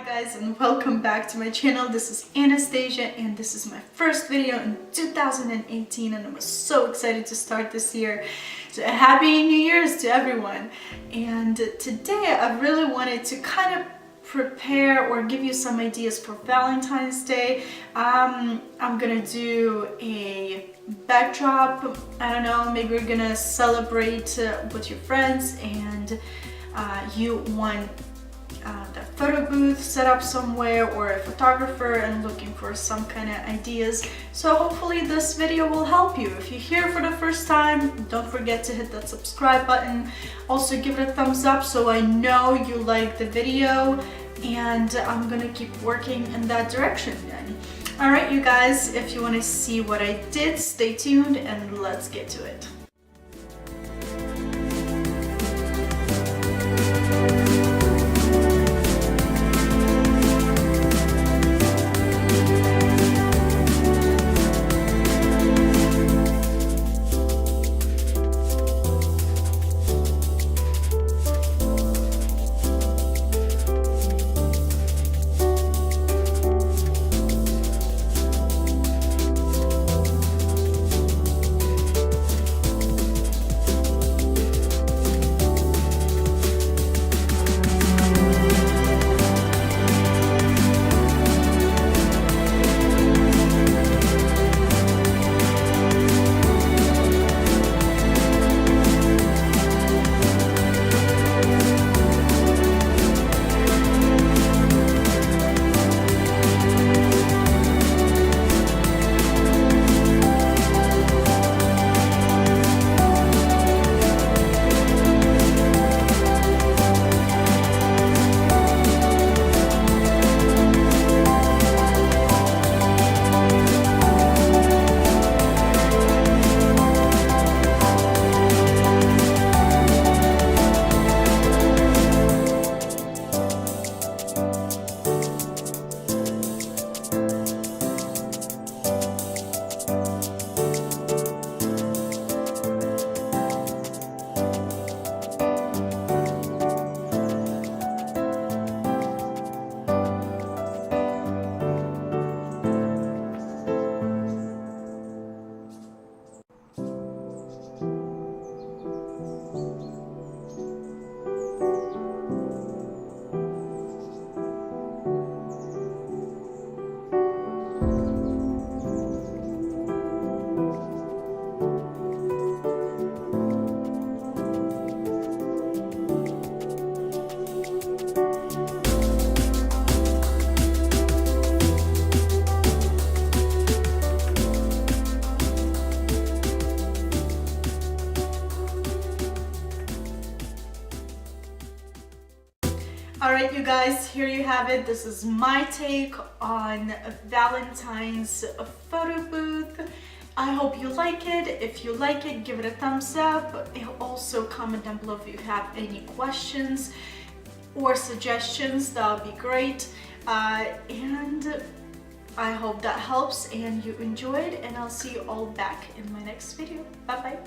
guys, and welcome back to my channel. This is Anastasia and this is my first video in 2018 and I'm so excited to start this year. So happy New Year's to everyone. And today I really wanted to kind of prepare or give you some ideas for Valentine's Day. I'm gonna do a backdrop. I don't know, maybe we're gonna celebrate with your friends and you want the photo booth set up somewhere or a photographer and looking for some kind of ideas. So hopefully this video will help you. If you're here for the first time, don't forget to hit that subscribe button. Also give it a thumbs up so I know you like the video, and I'm gonna keep working in that direction then. Alright you guys, if you want to see what I did, stay tuned and let's get to it. Alright you guys, here you have it. This is my take on Valentine's photo booth. I hope you like it. If you like it, give it a thumbs up. Also comment down below if you have any questions or suggestions. That would be great. And I hope that helps and you enjoyed, and I'll see you all back in my next video. Bye bye.